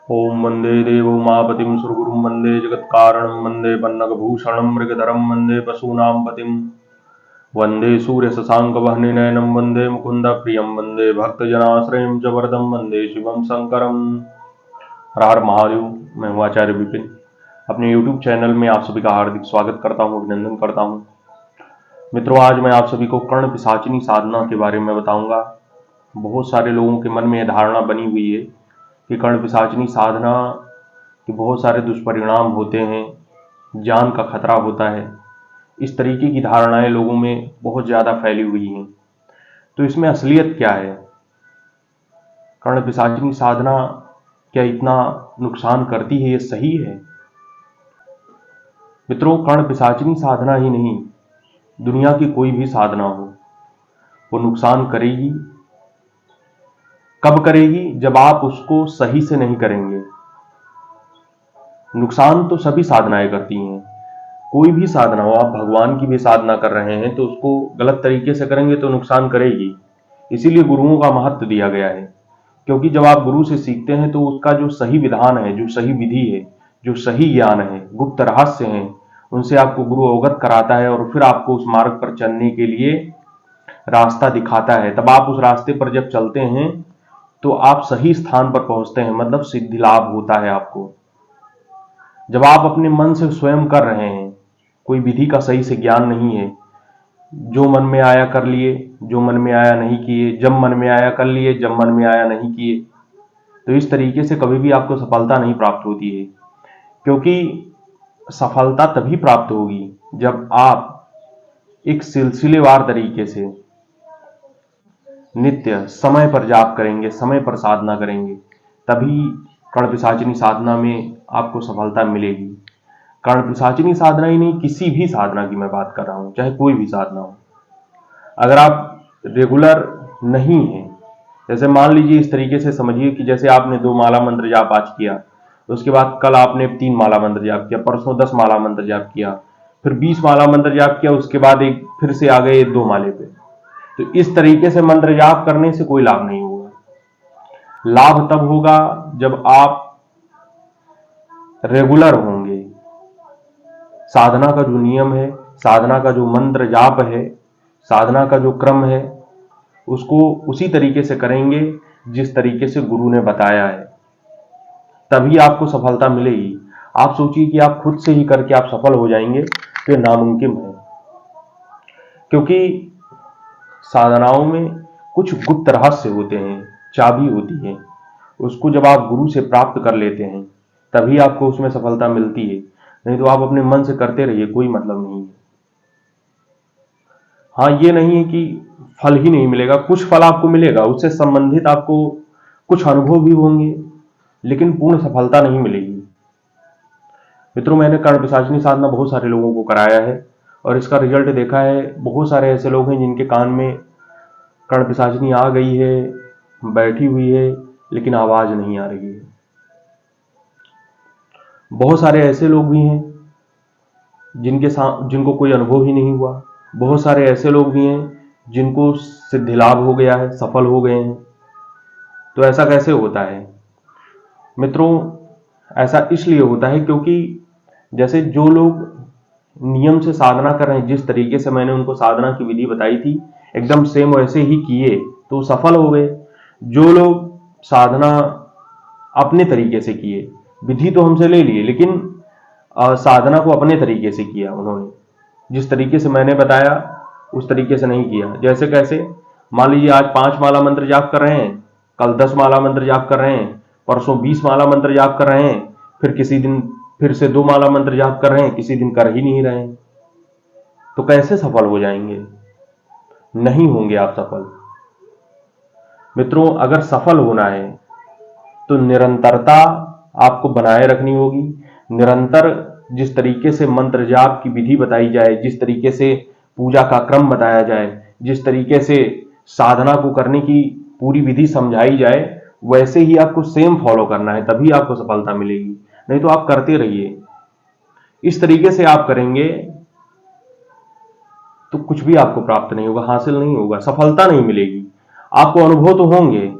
ओम वंदे देवो मापतिं सुरगुरुं वंदे जगत्कारणं वंदे पन्नगभूषणं मृगधरं वंदे पशूनां पतिं वंदे सूर्यशशाङ्कवह्निनयनं वंदे मुकुन्दप्रियं वंदे भक्तजनाश्रयं च वरदं वंदे शिवं शंकरं। हर हर महादेव। मैं हूँ आचार्य विपिन। अपने YouTube चैनल में आप सभी का हार्दिक स्वागत करता हूँ, अभिनंदन करता हूँ। मित्रों, आज मैं आप सभी को कर्ण पिशाचिनी साधना के बारे में बताऊंगा। बहुत सारे लोगों के मन में यह धारणा बनी हुई है कि कर्ण पिशाचिनी साधना के बहुत सारे दुष्परिणाम होते हैं, जान का खतरा होता है। इस तरीके की धारणाएं लोगों में बहुत ज़्यादा फैली हुई हैं। तो इसमें असलियत क्या है? कर्ण पिशाचिनी साधना क्या इतना नुकसान करती है? ये सही है? मित्रों, कर्ण पिशाचिनी साधना ही नहीं, दुनिया की कोई भी साधना हो, वो नुकसान करेगी। कब करेगी? जब आप उसको सही से नहीं करेंगे। नुकसान तो सभी साधनाएं करती हैं। कोई भी साधना हो, आप भगवान की भी साधना कर रहे हैं तो उसको गलत तरीके से करेंगे तो नुकसान करेगी। इसीलिए गुरुओं का महत्व दिया गया है, क्योंकि जब आप गुरु से सीखते हैं तो उसका जो सही विधान है, जो सही विधि है, जो सही ज्ञान है, गुप्त रहस्य हैं, उनसे आपको गुरु अवगत कराता है और फिर आपको उस मार्ग पर चलने के लिए रास्ता दिखाता है। तब आप उस रास्ते पर जब चलते हैं तो आप सही स्थान पर पहुंचते हैं, मतलब सिद्धि लाभ होता है आपको। जब आप अपने मन से स्वयं कर रहे हैं, कोई विधि का सही से ज्ञान नहीं है, जो मन में आया कर लिए, जो मन में आया नहीं किए, जब मन में आया कर लिए, जब मन में आया नहीं किए, तो इस तरीके से कभी भी आपको सफलता नहीं प्राप्त होती है। क्योंकि सफलता तभी प्राप्त होगी जब आप एक सिलसिलेवार तरीके से नित्य समय पर जाप करेंगे, समय पर साधना करेंगे, तभी कर्ण पिशाचिनी साधना में आपको सफलता मिलेगी। कर्ण पिशाचिनी साधना ही नहीं, किसी भी साधना की मैं बात कर रहा हूं, चाहे कोई भी साधना हो। अगर आप रेगुलर नहीं है, जैसे मान लीजिए, इस तरीके से समझिए कि जैसे आपने 2 माला मंत्र जाप आज किया, उसके बाद कल आपने 3 माला मंत्र जाप किया, परसों 10 माला मंत्र जाप किया, फिर 20 माला मंत्र जाप किया, उसके बाद एक फिर से आ गए 2 माले पे, तो इस तरीके से मंत्र जाप करने से कोई लाभ नहीं होगा। लाभ तब होगा जब आप रेगुलर होंगे। साधना का जो नियम है, साधना का जो मंत्र जाप है, साधना का जो क्रम है, उसको उसी तरीके से करेंगे जिस तरीके से गुरु ने बताया है, तभी आपको सफलता मिलेगी। आप सोचिए कि आप खुद से ही करके आप सफल हो जाएंगे, तो ये नामुमकिन है। क्योंकि साधनाओं में कुछ गुप्त रहस्य होते हैं, चाबी होती है, उसको जब आप गुरु से प्राप्त कर लेते हैं तभी आपको उसमें सफलता मिलती है। नहीं तो आप अपने मन से करते रहिए, कोई मतलब नहीं है। हाँ, ये नहीं है कि फल ही नहीं मिलेगा, कुछ फल आपको मिलेगा, उससे संबंधित आपको कुछ अनुभव भी होंगे, लेकिन पूर्ण सफलता नहीं मिलेगी। मित्रों, मैंने कर्ण पिशाचिनी साधना बहुत सारे लोगों को कराया है और इसका रिजल्ट देखा है। बहुत सारे ऐसे लोग हैं जिनके कान में कर्ण पिशाचिनी आ गई है, बैठी हुई है, लेकिन आवाज नहीं आ रही है। बहुत सारे ऐसे लोग भी हैं जिनको कोई अनुभव ही नहीं हुआ। बहुत सारे ऐसे लोग भी हैं जिनको सिद्धि लाभ हो गया है, सफल हो गए हैं। तो ऐसा कैसे होता है? मित्रों, ऐसा इसलिए होता है क्योंकि जैसे जो लोग नियम से साधना कर रहे हैं, जिस तरीके से मैंने उनको साधना की विधि बताई थी, एकदम सेम वैसे ही किए तो सफल हो गए। जो लोग साधना अपने तरीके से किए, विधि तो हमसे ले लिए, लेकिन साधना को अपने तरीके से किया, उन्होंने जिस तरीके से मैंने बताया उस तरीके से नहीं किया। जैसे कैसे? मान लीजिए आज 5 माला मंत्र जाप कर रहे हैं, कल 10 माला मंत्र जाप कर रहे हैं, परसों 20 माला मंत्र जाप कर रहे हैं, फिर किसी दिन फिर से 2 माला मंत्र जाप कर रहे हैं, किसी दिन कर ही नहीं रहे हैं, तो कैसे सफल हो जाएंगे? नहीं होंगे आप सफल। मित्रों, अगर सफल होना है तो निरंतरता आपको बनाए रखनी होगी। निरंतर जिस तरीके से मंत्र जाप की विधि बताई जाए, जिस तरीके से पूजा का क्रम बताया जाए, जिस तरीके से साधना को करने की पूरी विधि समझाई जाए, वैसे ही आपको सेम फॉलो करना है, तभी आपको सफलता मिलेगी। नहीं तो आप करते रहिए। इस तरीके से आप करेंगे तो कुछ भी आपको प्राप्त नहीं होगा, हासिल नहीं होगा, सफलता नहीं मिलेगी। आपको अनुभव तो होंगे,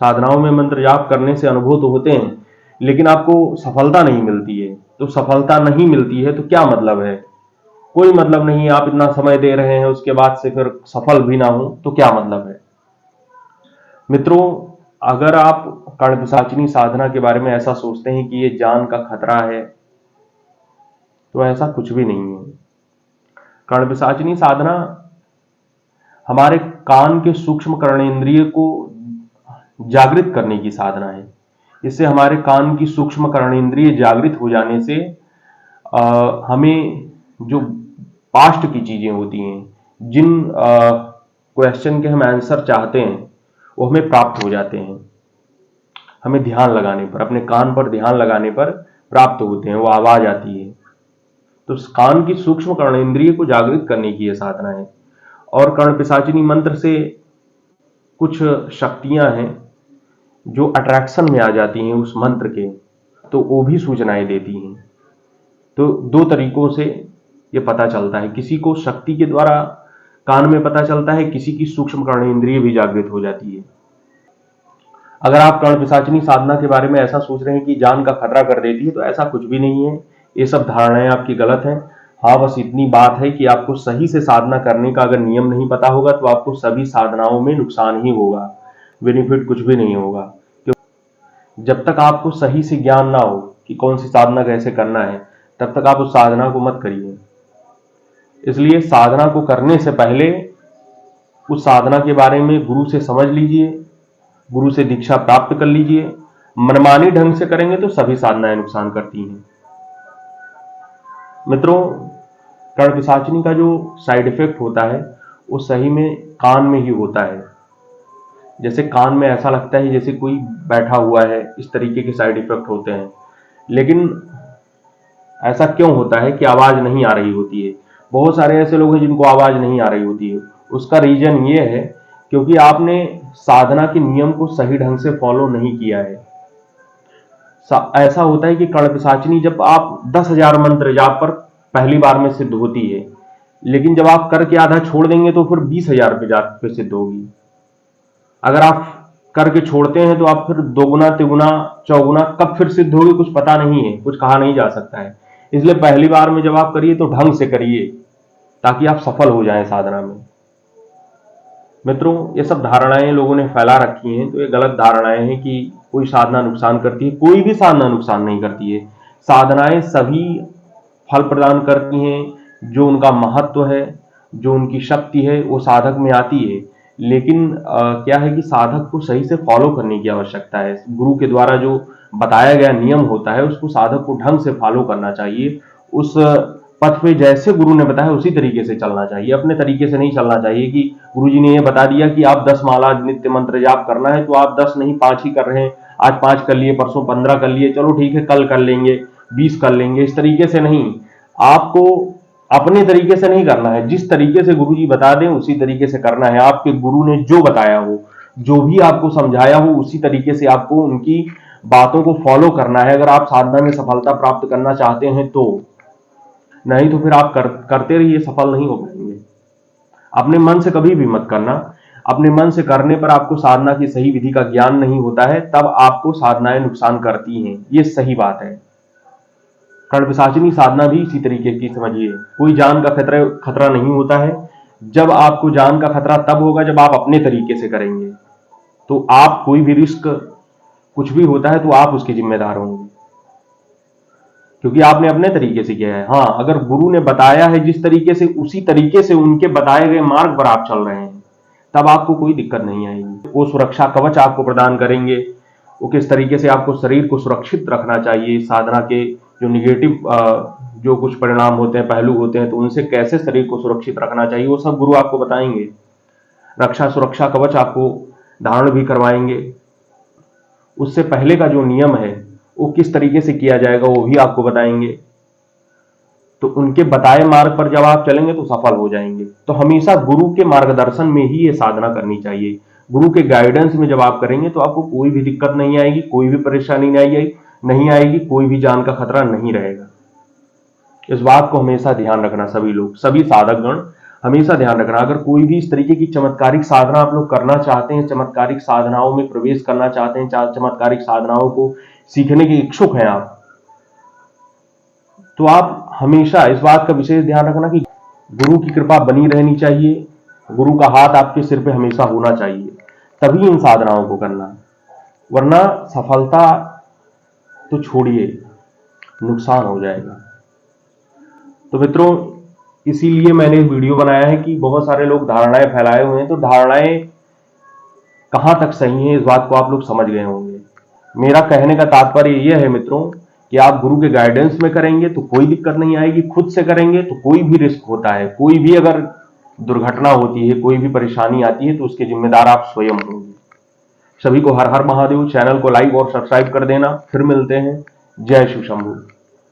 साधनाओं में मंत्र जाप करने से अनुभव तो होते हैं, लेकिन आपको सफलता नहीं मिलती है। तो सफलता नहीं मिलती है तो क्या मतलब है? कोई मतलब नहीं है। आप इतना समय दे रहे हैं, उसके बाद से फिर सफल भी ना हो तो क्या मतलब है? मित्रों, अगर आप कर्णपिशाचिनी साधना के बारे में ऐसा सोचते हैं कि ये जान का खतरा है, तो ऐसा कुछ भी नहीं है। कर्णपिशाचिनी साधना हमारे कान के सूक्ष्म कर्णेंद्रिय को जागृत करने की साधना है। इससे हमारे कान की सूक्ष्म कर्णेंद्रिय जागृत हो जाने से हमें जो पास्ट की चीजें होती हैं, जिन क्वेश्चन के हम आंसर चाहते हैं, वो हमें प्राप्त हो जाते हैं। हमें ध्यान लगाने पर, अपने कान पर ध्यान लगाने पर प्राप्त होते हैं, वो आवाज आती है। तो कान की सूक्ष्म कर्णेंद्रिय को जागृत करने की यह साधना है। और कर्णपिशाचिनी मंत्र से कुछ शक्तियां हैं जो अट्रैक्शन में आ जाती हैं उस मंत्र के, तो वो भी सूचनाएं देती हैं। तो दो तरीकों से ये पता चलता है। किसी को शक्ति के द्वारा कान में पता चलता है, किसी की सूक्ष्म कर्णेंद्रिय भी जागृत हो जाती है। अगर आप कर्णपिशाचिनी साधना के बारे में ऐसा सोच रहे हैं कि जान का खतरा कर देती है, तो ऐसा कुछ भी नहीं है। ये सब धारणाएं आपकी गलत हैं। हाँ, बस इतनी बात है कि आपको सही से साधना करने का अगर नियम नहीं पता होगा तो आपको सभी साधनाओं में नुकसान ही होगा, बेनिफिट कुछ भी नहीं होगा। क्योंकि जब तक आपको सही से ज्ञान ना हो कि कौन सी साधना कैसे करना है, तब तक आप उस साधना को मत करिए। इसलिए साधना को करने से पहले उस साधना के बारे में गुरु से समझ लीजिए, गुरु से दीक्षा प्राप्त कर लीजिए। मनमानी ढंग से करेंगे तो सभी साधनाएं नुकसान करती हैं। मित्रों, कर्णपिशाचिनी का जो साइड इफेक्ट होता है वो सही में कान में ही होता है। जैसे कान में ऐसा लगता है जैसे कोई बैठा हुआ है, इस तरीके के साइड इफेक्ट होते हैं। लेकिन ऐसा क्यों होता है कि आवाज नहीं आ रही होती है? बहुत सारे ऐसे लोग हैं जिनको आवाज नहीं आ रही होती है। उसका रीजन ये है क्योंकि आपने साधना के नियम को सही ढंग से फॉलो नहीं किया है। ऐसा होता है कि कर्णपिशाचिनी जब आप 10,000 मंत्र जाप पर पहली बार में सिद्ध होती है, लेकिन जब आप करके आधा छोड़ देंगे तो फिर 20,000 पे जाप पे सिद्ध होगी। अगर आप करके छोड़ते हैं तो आप फिर दोगुना, तिगुना, चौगुना कब फिर सिद्ध होगी कुछ पता नहीं है, कुछ कहा नहीं जा सकता है। इसलिए पहली बार में जब आप करिए तो ढंग से करिए ताकि आप सफल हो जाएं साधना में। मित्रों, ये सब धारणाएं लोगों ने फैला रखी हैं, तो ये गलत धारणाएं हैं कि कोई साधना नुकसान करती है। कोई भी साधना नुकसान नहीं करती है। साधनाएं सभी फल प्रदान करती हैं। जो उनका महत्व है, जो उनकी शक्ति है, वो साधक में आती है। लेकिन क्या है कि साधक को सही से फॉलो करने की आवश्यकता है। गुरु के द्वारा जो बताया गया नियम होता है उसको साधक को ढंग से फॉलो करना चाहिए। उस पथ पे जैसे गुरु ने बताया उसी तरीके से चलना चाहिए। अपने तरीके से नहीं चलना चाहिए कि गुरु जी ने ये बता दिया कि आप 10 माला नित्य मंत्र जाप करना है तो आप 10 नहीं 5 ही कर रहे हैं। आज 5 कर लिए, परसों 15 कर लिए, चलो ठीक है कल कर लेंगे, 20 कर लेंगे। इस तरीके से नहीं, आपको अपने तरीके से नहीं करना है। जिस तरीके से गुरु जी बता दें उसी तरीके से करना है। आपके गुरु ने जो बताया हो, जो भी आपको समझाया हो, उसी तरीके से आपको उनकी बातों को फॉलो करना है अगर आप साधना में सफलता प्राप्त करना चाहते हैं तो। नहीं तो फिर आप करते रहिए, सफल नहीं हो पाएंगे। अपने मन से कभी भी मत करना। अपने मन से करने पर आपको साधना की सही विधि का ज्ञान नहीं होता है, तब आपको साधनाएं नुकसान करती हैं। ये सही बात है। कर्णपिशाचिनी साधना भी इसी तरीके की समझिए। कोई जान का खतरा नहीं होता है। जब आपको जान का खतरा तब होगा जब आप अपने तरीके से करेंगे। तो आप कोई भी रिस्क, कुछ भी होता है तो आप उसके जिम्मेदार होंगे, क्योंकि आपने अपने तरीके से किया है। हाँ, अगर गुरु ने बताया है जिस तरीके से, उसी तरीके से उनके बताए गए मार्ग पर आप चल रहे हैं, तब आपको कोई दिक्कत नहीं आएगी। वो सुरक्षा कवच आपको प्रदान करेंगे। वो किस तरीके से आपको शरीर को सुरक्षित रखना चाहिए, साधना के जो निगेटिव जो कुछ परिणाम होते हैं, पहलू होते हैं, तो उनसे कैसे शरीर को सुरक्षित रखना चाहिए, वो सब गुरु आपको बताएंगे। रक्षा सुरक्षा कवच आपको धारण भी करवाएंगे। उससे पहले का जो नियम है वो किस तरीके से किया जाएगा वो भी आपको बताएंगे। तो उनके बताए मार्ग पर जब आप चलेंगे तो सफल हो जाएंगे। तो हमेशा गुरु के मार्गदर्शन में ही ये साधना करनी चाहिए। गुरु के गाइडेंस में जब आप करेंगे तो आपको कोई भी दिक्कत नहीं आएगी, कोई भी परेशानी नहीं आएगी, कोई भी जान का खतरा नहीं रहेगा। इस बात को हमेशा ध्यान रखना। सभी लोग, सभी साधकगण हमेशा ध्यान रखना। अगर कोई भी इस तरीके की चमत्कारिक साधना आप लोग करना चाहते हैं, चमत्कारिक साधनाओं में प्रवेश करना चाहते हैं, चमत्कारिक साधनाओं को सीखने के इच्छुक हैं आप, तो आप हमेशा इस बात का विशेष ध्यान रखना कि गुरु की कृपा बनी रहनी चाहिए, गुरु का हाथ आपके सिर पे हमेशा होना चाहिए, तभी इन साधनाओं को करना। वरना सफलता तो छोड़िए, नुकसान हो जाएगा। तो मित्रों, इसीलिए मैंने वीडियो बनाया है कि बहुत सारे लोग धारणाएं फैलाए हुए हैं, तो धारणाएं कहां तक सही हैं इस बात को आप लोग समझ गए होंगे। मेरा कहने का तात्पर्य यह है मित्रों कि आप गुरु के गाइडेंस में करेंगे तो कोई दिक्कत नहीं आएगी, खुद से करेंगे तो कोई भी रिस्क होता है, कोई भी अगर दुर्घटना होती है, कोई भी परेशानी आती है, तो उसके जिम्मेदार आप स्वयं होंगे। सभी को हर हर महादेव। चैनल को लाइक और सब्सक्राइब कर देना। फिर मिलते हैं। जय शिव शंभू।